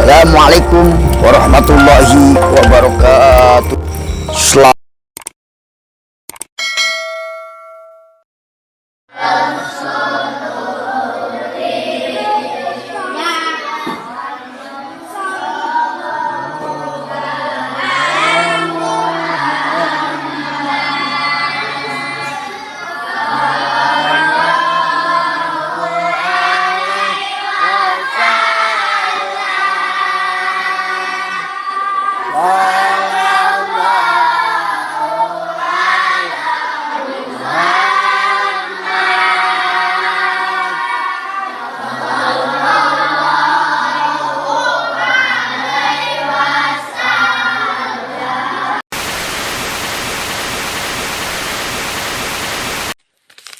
Assalamualaikum warahmatullahi wabarakatuh. Selamat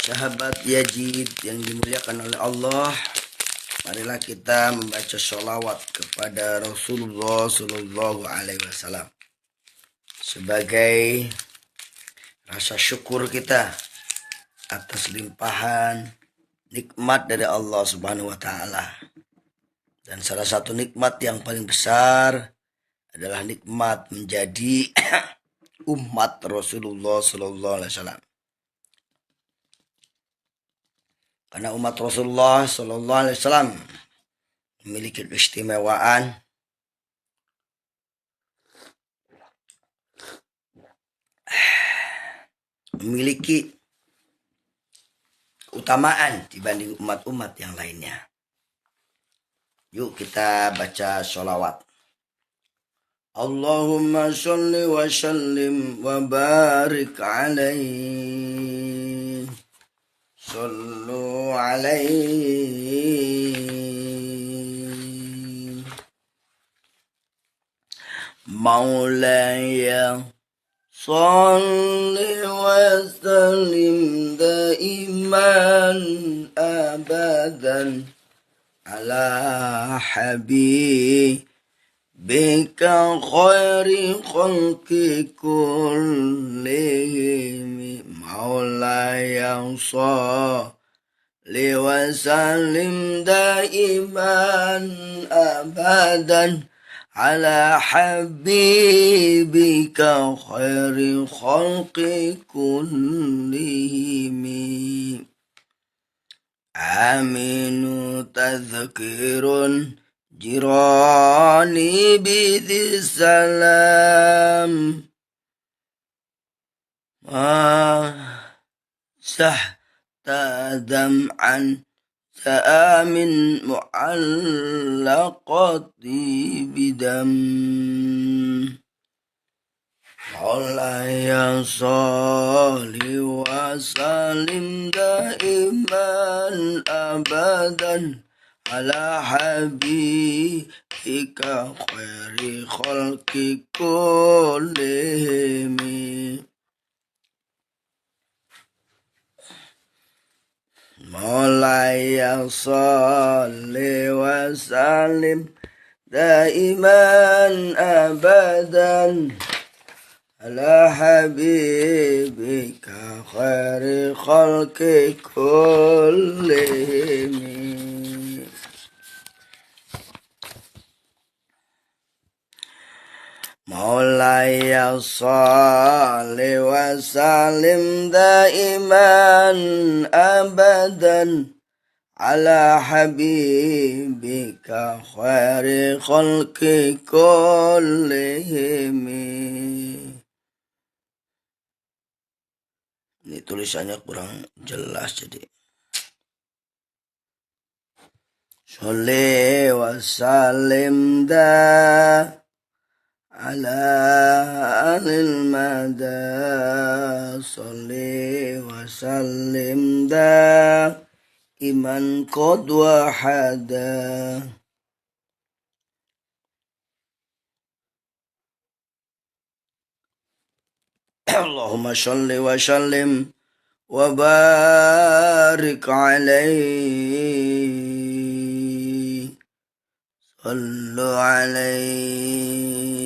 sahabat Yazid yang dimuliakan oleh Allah, marilah kita membaca sholawat kepada Rasulullah Sallallahu Alaihi Wasallam sebagai rasa syukur kita atas limpahan nikmat dari Allah Subhanahu Wa Taala. Dan salah satu nikmat yang paling besar adalah nikmat menjadi umat Rasulullah Sallallahu Alaihi Wasallam. Karena umat Rasulullah Sallallahu Alaihi Wasallam memiliki keistimewaan memiliki keutamaan dibanding umat-umat yang lainnya. Yuk kita baca sholawat. Allahumma sholli wa sallim wa barik alaihi. Sallu alaihi Maulaya salli wa sallim daiman abadan ala habibika khairi khalqi kullihim Maulaya salli wa sallim daiman abadan ala habibika khairi khalqi kullihim aminu tadhkirun jirani bidhi salam tadam'an sa'amin mu'allaqati bidam Maulaya salli wa sallim daiman abadan ala habibika khairi khalqi kullihim Maulaya salli wa sallim daiman abadan ala habibika khairi khalqi kullihim Maulaya salli wa sallim daiman abadan ala habibika khairi khalqi kullihim. Ini tulisannya kurang jelas jadi. Sholli wa sallim ala alil mada Sholli wa sallim iman qad wahada Allahumma sholli wa sallim wa barik alaihi sallu alaihi.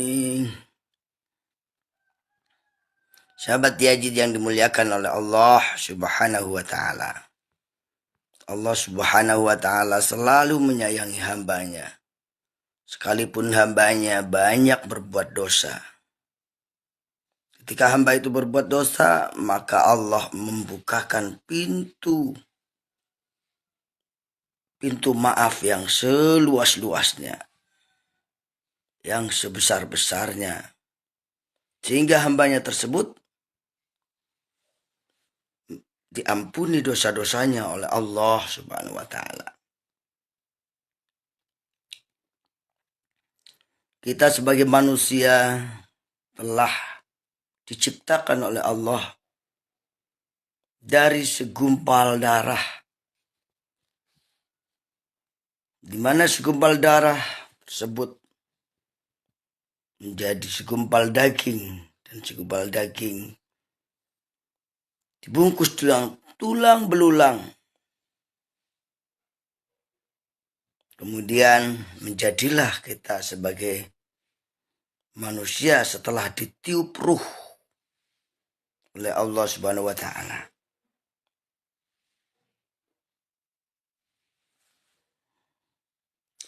Sahabat Yazid yang dimuliakan oleh Allah Subhanahu wa ta'ala. Allah Subhanahu wa ta'ala selalu menyayangi hambanya. sekalipun hambanya banyak berbuat dosa. Ketika hamba itu berbuat dosa, maka Allah membukakan pintu maaf yang seluas-luasnya, yang sebesar-besarnya, sehingga hambanya tersebut diampuni dosa-dosanya oleh Allah Subhanahu wa Ta'ala. Kita sebagai manusia telah diciptakan oleh Allah dari segumpal darah, di mana segumpal darah tersebut menjadi segumpal daging, dan segumpal daging dibungkus tulang belulang, kemudian menjadilah kita sebagai manusia setelah ditiup ruh oleh Allah Subhanahu wa Ta'ala.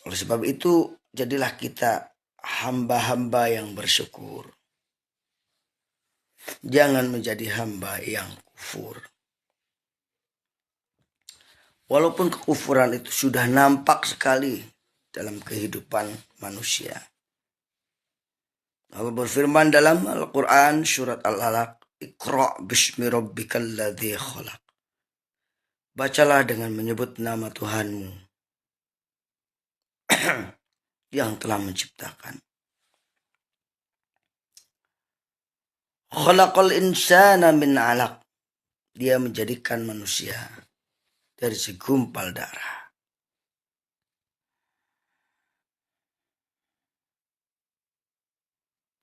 Oleh sebab itu, jadilah kita hamba-hamba yang bersyukur. Jangan menjadi hamba yang kufur. Walaupun kekufuran itu sudah nampak sekali dalam kehidupan manusia. Allah berfirman dalam Al-Quran surat Al-Alaq, Iqra' bismi rabbikal ladzi khalaq. Bacalah dengan menyebut nama Tuhanmu yang telah menciptakan. Khalaqal insana min 'alaq. Dia menjadikan manusia dari segumpal darah.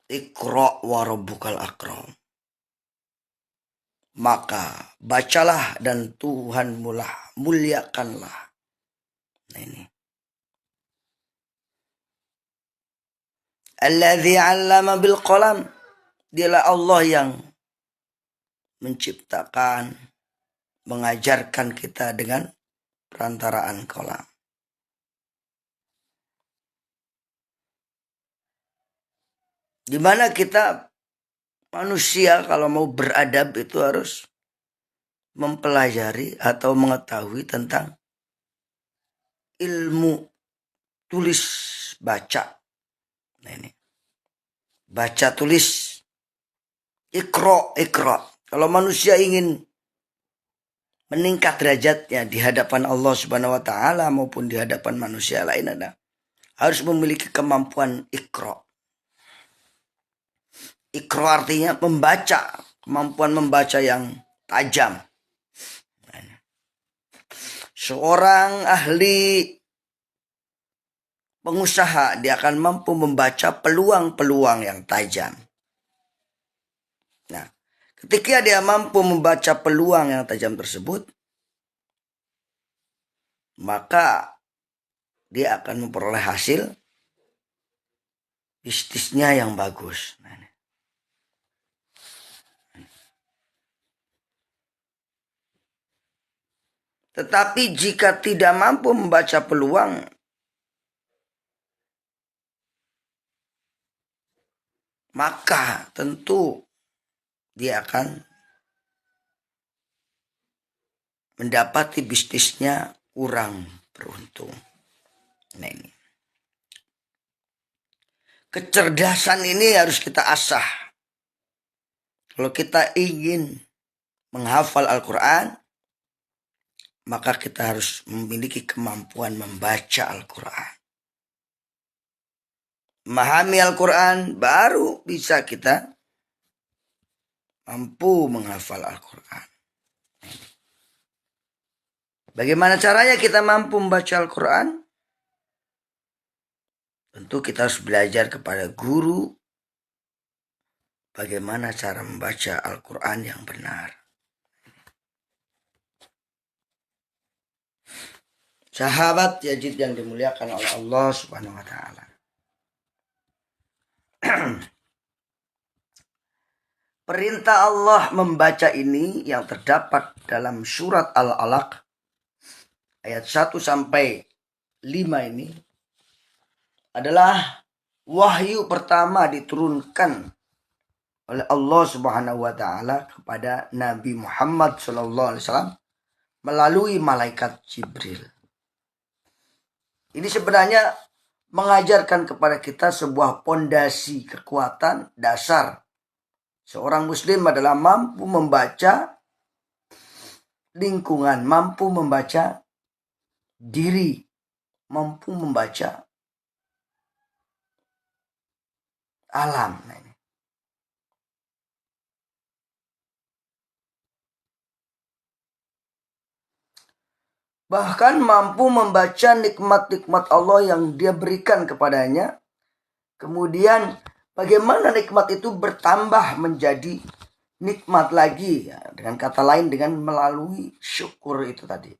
Iqra' wa rabbukal akram. Maka bacalah dan Tuhanmu lah, muliakanlah. Nah ini. Alladzi 'allama bil qalam. Dialah Allah yang menciptakan, mengajarkan kita dengan perantaraan qalam. Di mana kita manusia kalau mau beradab itu harus mempelajari atau mengetahui tentang ilmu tulis baca. Nah ini. Baca tulis. Iqra'. Kalau manusia ingin meningkat derajatnya di hadapan Allah Subhanahu wa Ta'ala maupun di hadapan manusia lain, harus memiliki kemampuan iqra'. Iqra' artinya membaca, kemampuan membaca yang tajam. Seorang ahli pengusaha, dia akan mampu membaca peluang-peluang yang tajam. Nah, ketika dia mampu membaca peluang yang tajam tersebut, maka dia akan memperoleh hasil bisnisnya yang bagus. Tetapi jika tidak mampu membaca peluang, maka tentu dia akan mendapati bisnisnya kurang beruntung. Nah ini. Kecerdasan ini harus kita asah. Kalau kita ingin menghafal Al-Quran, maka kita harus memiliki kemampuan membaca Al-Quran. Memahami Al-Quran, baru bisa kita mampu menghafal Al-Quran. Bagaimana caranya kita mampu membaca Al-Quran? Tentu kita harus belajar kepada guru bagaimana cara membaca Al-Quran yang benar. Sahabat Yazid yang dimuliakan oleh Allah Subhanahu wa Ta'ala. Perintah Allah membaca ini yang terdapat dalam surat Al-Alaq ayat 1 sampai 5 ini adalah wahyu pertama diturunkan oleh Allah Subhanahu wa taala kepada Nabi Muhammad SAW melalui malaikat Jibril. Ini sebenarnya mengajarkan kepada kita sebuah pondasi kekuatan dasar. Seorang muslim adalah mampu membaca lingkungan, mampu membaca diri, mampu membaca alam. Bahkan mampu membaca nikmat-nikmat Allah yang dia berikan kepadanya. Kemudian bagaimana nikmat itu bertambah menjadi nikmat lagi. Ya, dengan kata lain dengan melalui syukur itu tadi.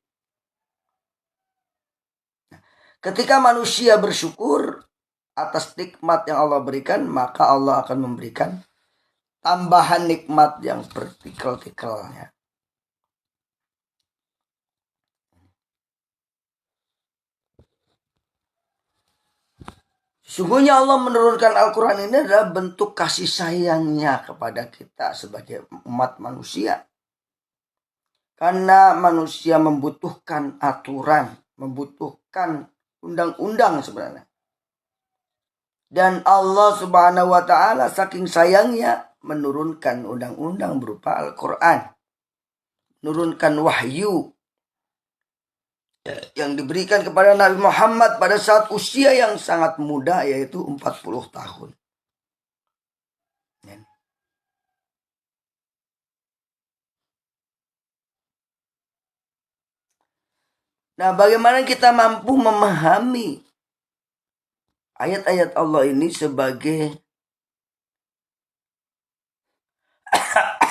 Ketika manusia bersyukur atas nikmat yang Allah berikan, maka Allah akan memberikan tambahan nikmat yang bertikel-tikelnya. Sungguhnya Allah menurunkan Al-Quran ini adalah bentuk kasih sayangnya kepada kita sebagai umat manusia. Karena manusia membutuhkan aturan, membutuhkan undang-undang sebenarnya. Dan Allah Subhanahu wa taala saking sayangnya menurunkan undang-undang berupa Al-Quran. Menurunkan wahyu yang diberikan kepada Nabi Muhammad pada saat usia yang sangat muda, yaitu 40 tahun. Nah, bagaimana kita mampu memahami ayat-ayat Allah ini sebagai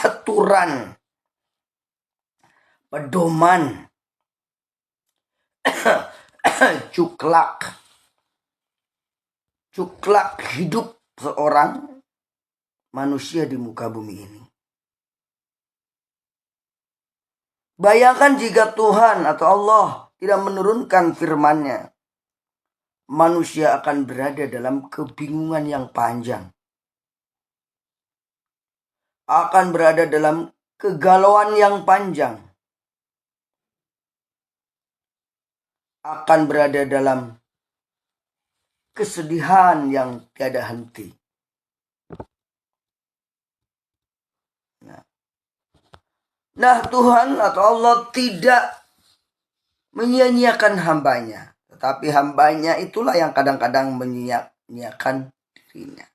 aturan, pedoman, cuklak hidup seorang manusia di muka bumi ini. Bayangkan jika Tuhan atau Allah tidak menurunkan firman-Nya, manusia akan berada dalam kebingungan yang panjang. Akan berada dalam kegalauan yang panjang. Akan berada dalam kesedihan yang tiada henti. Nah, Tuhan atau Allah tidak menyia-nyiakan hambanya. Tetapi hambanya itulah yang kadang-kadang menyia-nyiakan dirinya.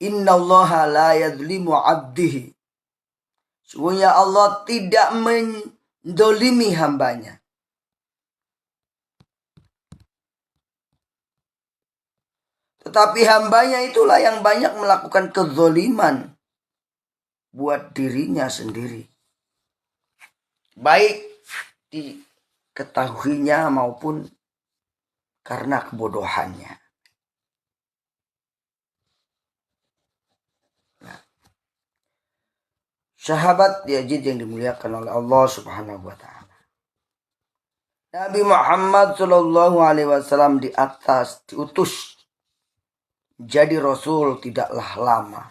Innallaha la yadlimu abdihi. Sungguhnya Allah tidak mendolimi hambanya. Tetapi hambanya itulah yang banyak melakukan kezoliman buat dirinya sendiri. Baik diketahuinya maupun karena kebodohannya. Nah, sahabat Yazid yang dimuliakan oleh Allah Subhanahu wa taala. Nabi Muhammad sallallahu alaihi wasallam di atas diutus jadi Rasul tidaklah lama.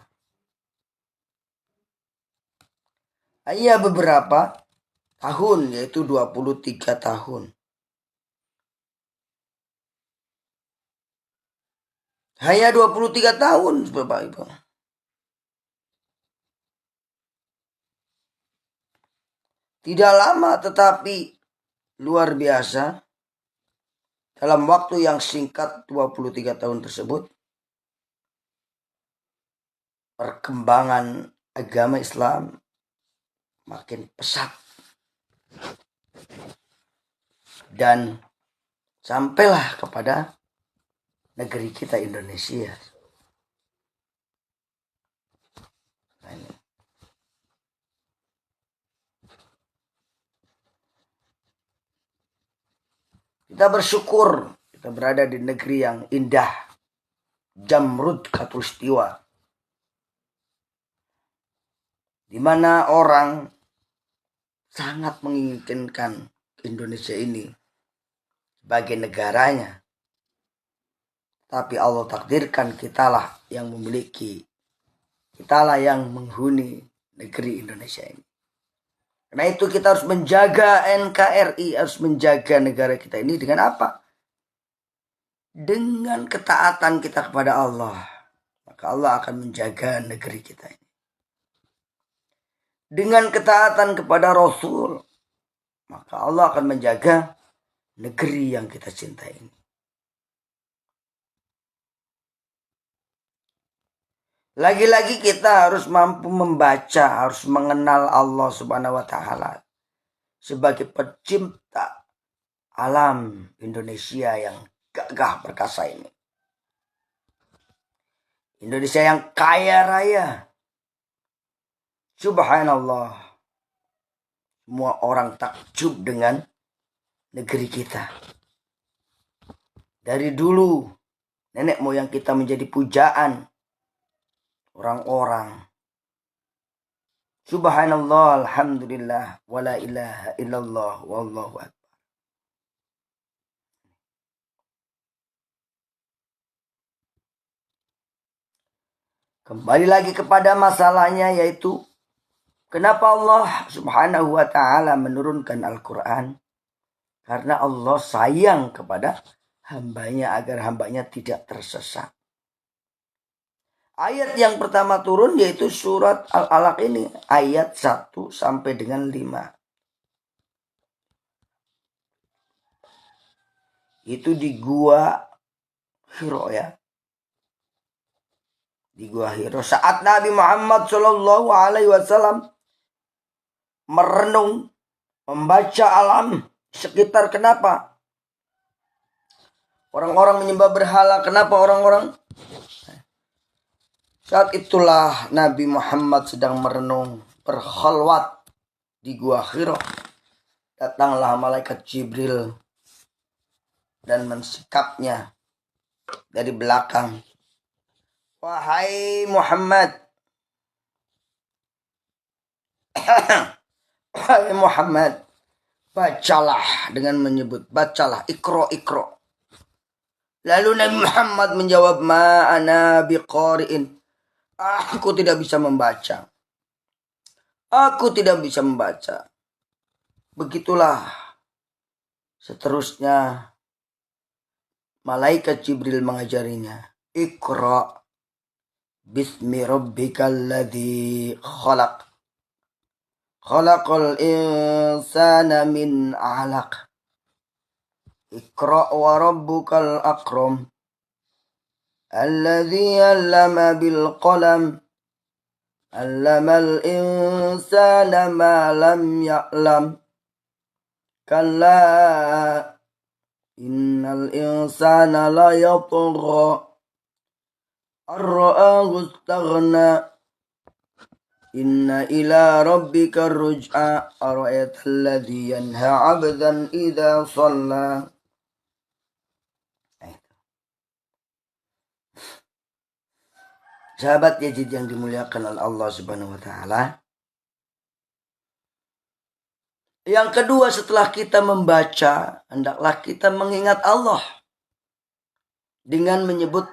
Hanya beberapa tahun, yaitu 23 tahun. Hanya 23 tahun, Bapak Ibu. Tidak lama tetapi luar biasa. Dalam waktu yang singkat 23 tahun tersebut, perkembangan agama Islam makin pesat. Dan sampailah kepada negeri kita Indonesia. Kita bersyukur kita berada di negeri yang indah. Jamrud Khatulistiwa. Di mana orang sangat menginginkan Indonesia ini sebagai negaranya. Tapi Allah takdirkan kitalah yang memiliki, kitalah yang menghuni negeri Indonesia ini. Karena itu kita harus menjaga NKRI, harus menjaga negara kita ini dengan apa? Dengan ketaatan kita kepada Allah. Maka Allah akan menjaga negeri kita ini. Dengan ketaatan kepada Rasul, maka Allah akan menjaga negeri yang kita cintai ini. Lagi-lagi kita harus mampu membaca, harus mengenal Allah Subhanahu wa Ta'ala sebagai pencipta alam Indonesia yang gagah perkasa ini. Indonesia yang kaya raya. Subhanallah. Semua orang takjub dengan negeri kita. Dari dulu nenek moyang kita menjadi pujaan orang-orang. Subhanallah, alhamdulillah, wala ilaha illallah, wallahu akbar. Kembali lagi kepada masalahnya, yaitu kenapa Allah Subhanahu wa Ta'ala menurunkan Al-Quran? Karena Allah sayang kepada hambanya agar hambanya tidak tersesat. Ayat yang pertama turun yaitu surat Al-Alaq ini. Ayat 1 sampai dengan 5. Itu di Gua Hiro ya. Di Gua Hiro. Saat Nabi Muhammad SAW merenung, membaca alam sekitar. Kenapa? Orang-orang menyembah berhala. Kenapa orang-orang? Saat itulah Nabi Muhammad sedang merenung, berkhalwat di Gua Hiro. Datanglah malaikat Jibril dan mensikapnya dari belakang. Wahai Muhammad, wahai Muhammad, bacalah, dengan menyebut bacalah, ikro. Lalu Nabi Muhammad menjawab, ma ana biqari'in. Aku tidak bisa membaca. Aku tidak bisa membaca. Begitulah seterusnya malaikat Jibril mengajarinya. Iqra bismi rabbikal ladzi khalaq. Khalaqal insana min 'alaq. Iqra wa rabbukal akram. Alladzi 'allama bil qalam. 'Allamal insana ma lam ya'lam. Kalla innal insana la yatgha ar-ra'ahu istaghna. Inna ila rabbika ruj'a ara'aytal ladzi yanha 'abdan idza shalla. Sahabat Yazid yang dimuliakan oleh Allah Subhanahu wa Ta'ala. Yang kedua, setelah kita membaca, hendaklah kita mengingat Allah. Dengan menyebut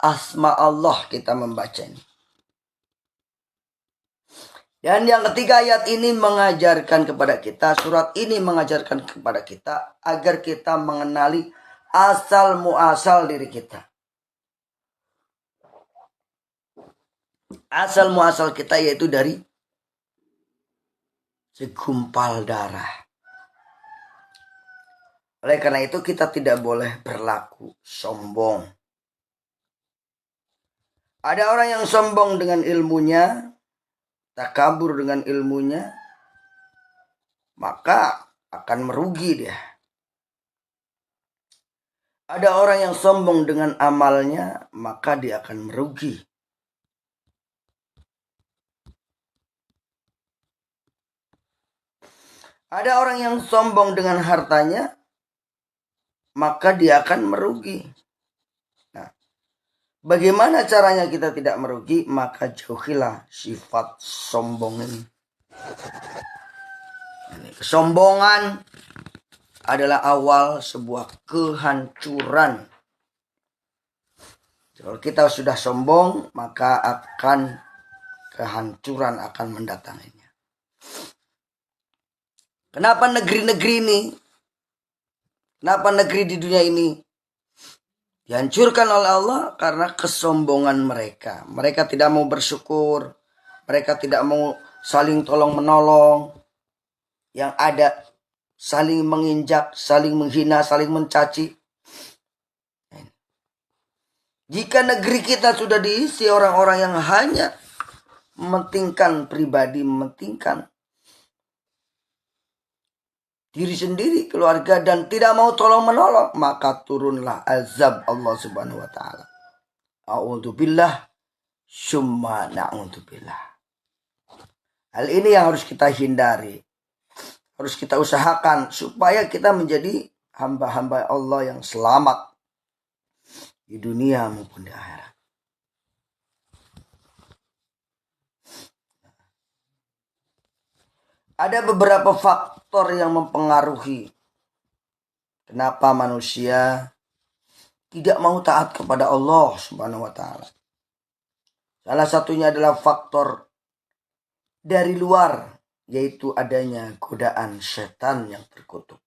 asma Allah kita membacanya. Dan yang ketiga, ayat ini mengajarkan kepada kita, surat ini mengajarkan kepada kita agar kita mengenali asal muasal diri kita. Asal muasal kita yaitu dari segumpal darah. Oleh karena itu kita tidak boleh berlaku sombong. Ada orang yang sombong dengan ilmunya, takabur dengan ilmunya, maka akan merugi dia. Ada orang yang sombong dengan amalnya, maka dia akan merugi. Ada orang yang sombong dengan hartanya, maka dia akan merugi. Nah, bagaimana caranya kita tidak merugi? Maka jauhilah sifat sombong ini. Kesombongan adalah awal sebuah kehancuran. Kalau kita sudah sombong, maka akan kehancuran akan mendatanginya. Kenapa negeri-negeri ini, kenapa negeri di dunia ini dihancurkan oleh Allah? Karena kesombongan mereka. Mereka tidak mau bersyukur, mereka tidak mau saling tolong menolong. Yang ada saling menginjak, saling menghina, saling mencaci. Jika negeri kita sudah diisi orang-orang yang hanya mementingkan pribadi, mementingkan diri sendiri, keluarga, dan tidak mau tolong menolong, maka turunlah azab Allah Subhanahu wa taala. A'udzubillah summa na'udzubillah. Hal ini yang harus kita hindari. Harus kita usahakan supaya kita menjadi hamba-hamba Allah yang selamat di dunia maupun di akhirat. Ada beberapa faktor yang mempengaruhi kenapa manusia tidak mau taat kepada Allah Subhanahu wa taala. Salah satunya adalah faktor dari luar, yaitu adanya godaan setan yang terkutuk.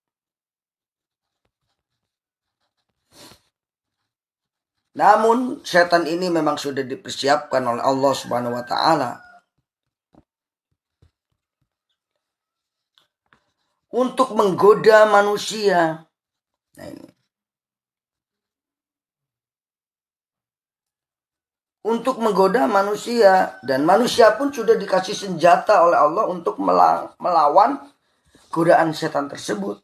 Namun setan ini memang sudah dipersiapkan oleh Allah Subhanahu wa taala untuk menggoda manusia. Nah ini. Untuk menggoda manusia, dan manusia pun sudah dikasih senjata oleh Allah untuk melawan godaan setan tersebut.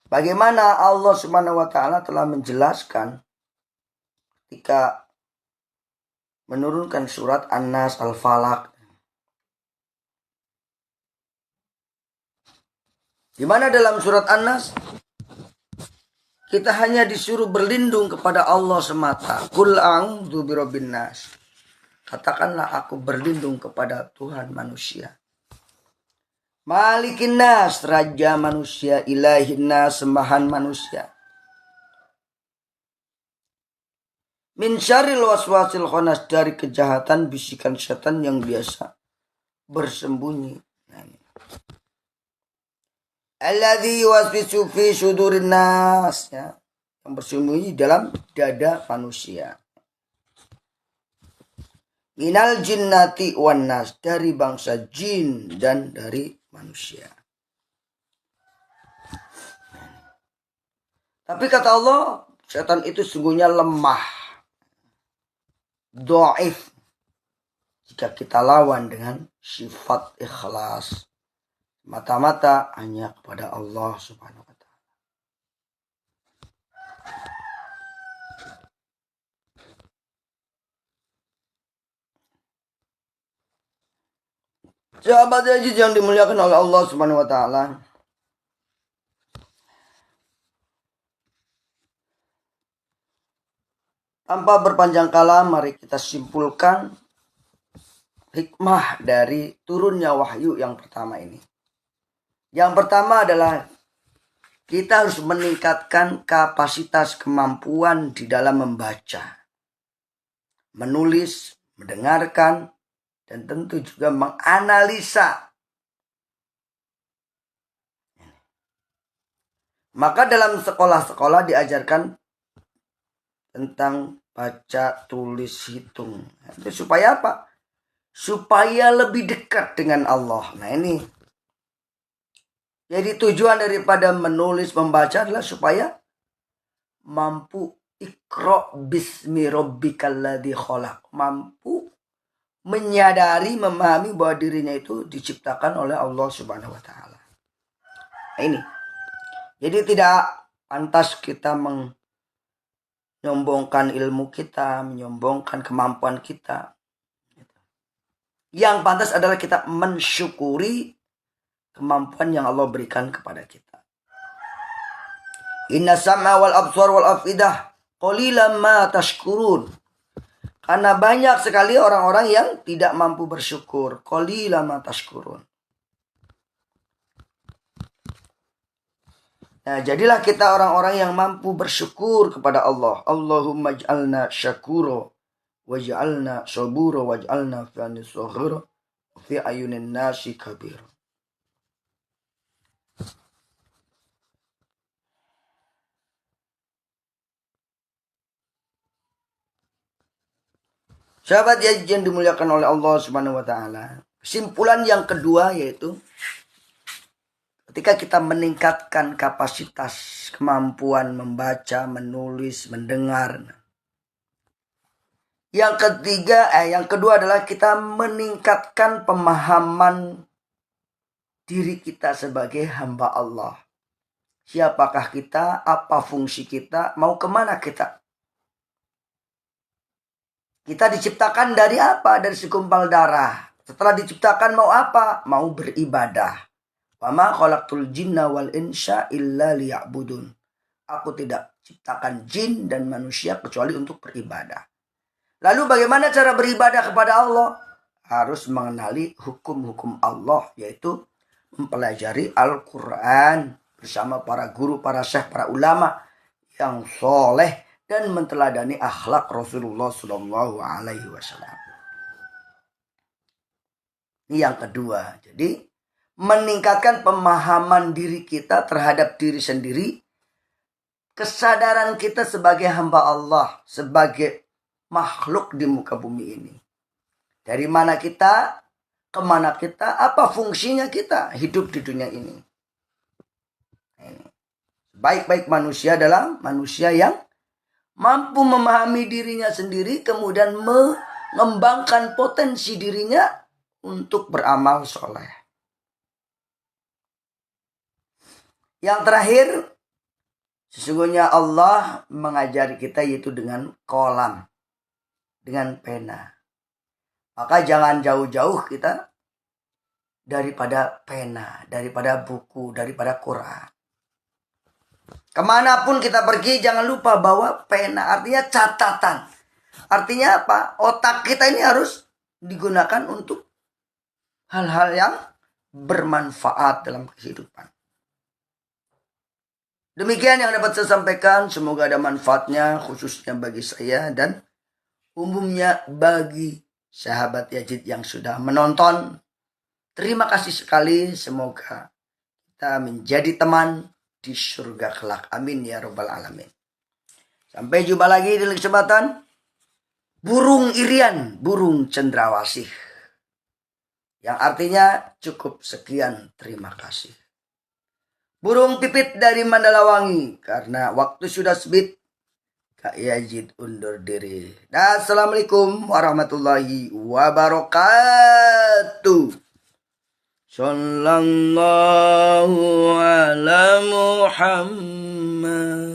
Bagaimana Allah Subhanahu wa taala telah menjelaskan ketika menurunkan surat An-Nas, Al-Falaq, di mana dalam surat An-Nas kita hanya disuruh berlindung kepada Allah semata. Qul a'udzu birabbin nas. Katakanlah aku berlindung kepada Tuhan manusia. Malikin nas, raja manusia, ilahin nas, sembahan manusia. Min syarril waswasil khannas, dari kejahatan bisikan setan yang biasa bersembunyi. Alladzi yuwaswisu fi sudurin nas, ya, yang bersembunyi dalam dada manusia. Minal jinnati wan nas, dari bangsa jin dan dari manusia. Tapi kata Allah, setan itu sungguhnya lemah, dhaif, jika kita lawan dengan sifat ikhlas, mata-mata hanya kepada Allah Subhanahu wa taala. Sahabat aziz yang dimuliakan oleh Allah Subhanahu wa taala, tanpa berpanjang kala, mari kita simpulkan hikmah dari turunnya wahyu yang pertama ini. Yang pertama adalah kita harus meningkatkan kapasitas kemampuan di dalam membaca, menulis, mendengarkan, dan tentu juga menganalisa. Maka dalam sekolah-sekolah diajarkan tentang baca, tulis, hitung. Itu supaya apa? Supaya lebih dekat dengan Allah. Nah ini. Jadi tujuan daripada menulis, membaca adalah supaya mampu iqra bismi rabbikal ladzi khalaq. Mampu menyadari, memahami bahwa dirinya itu diciptakan oleh Allah Subhanahu wa taala. Nah ini. Jadi tidak pantas kita menyombongkan ilmu kita, menyombongkan kemampuan kita. Yang pantas adalah kita mensyukuri kemampuan yang Allah berikan kepada kita. Inna sam'a wal absar wal afidah qalilan ma tashkurun. Karena banyak sekali orang-orang yang tidak mampu bersyukur. Qalilan ma tashkurun. Nah, jadilah kita orang-orang yang mampu bersyukur kepada Allah. Allahumma ij'alna syakuro waj'alna saburo waj'alna fi'ani sohiro fi ayunin nasi kabir. Sahabat yang dimuliakan oleh Allah Subhanahu wa taala. Kesimpulan yang kedua yaitu ketika kita meningkatkan kapasitas kemampuan membaca, menulis, mendengar. Yang kedua adalah kita meningkatkan pemahaman diri kita sebagai hamba Allah. Siapakah kita, apa fungsi kita, mau kemana kita? Kita diciptakan dari apa? Dari segumpal darah. Setelah diciptakan mau apa? Mau beribadah. Wa ma khalaqtul jinna wal insa illa liya'budun. Aku tidak ciptakan jin dan manusia kecuali untuk beribadah. Lalu bagaimana cara beribadah kepada Allah? Harus mengenali hukum-hukum Allah, yaitu mempelajari Al-Quran bersama para guru, para syekh, para ulama yang soleh dan menteladani akhlak Rasulullah Sallallahu Alaihi Wasallam. Ini yang kedua. Jadi meningkatkan pemahaman diri kita terhadap diri sendiri, kesadaran kita sebagai hamba Allah, sebagai makhluk di muka bumi ini. Dari mana kita, kemana kita, apa fungsinya kita hidup di dunia ini. Baik-baik manusia adalah manusia yang mampu memahami dirinya sendiri, kemudian mengembangkan potensi dirinya untuk beramal soleh. Yang terakhir, sesungguhnya Allah mengajari kita yaitu dengan kolam, dengan pena. Maka jangan jauh-jauh kita daripada pena, daripada buku, daripada Quran. Kemanapun kita pergi jangan lupa bawa pena, artinya catatan. Artinya apa? Otak kita ini harus digunakan untuk hal-hal yang bermanfaat dalam kehidupan. Demikian yang dapat saya sampaikan. Semoga ada manfaatnya khususnya bagi saya dan umumnya bagi sahabat Yazid yang sudah menonton. Terima kasih sekali. Semoga kita menjadi teman di surga kelak. Amin ya rabbal alamin. Sampai jumpa lagi di kesempatan. Burung irian, burung cendrawasih. Yang artinya cukup sekian, terima kasih. Burung pipit dari Mandalawangi. Karena waktu sudah sempit. Kak Yazid undur diri. Assalamualaikum warahmatullahi wabarakatuh. Sallallahu ala Muhammad.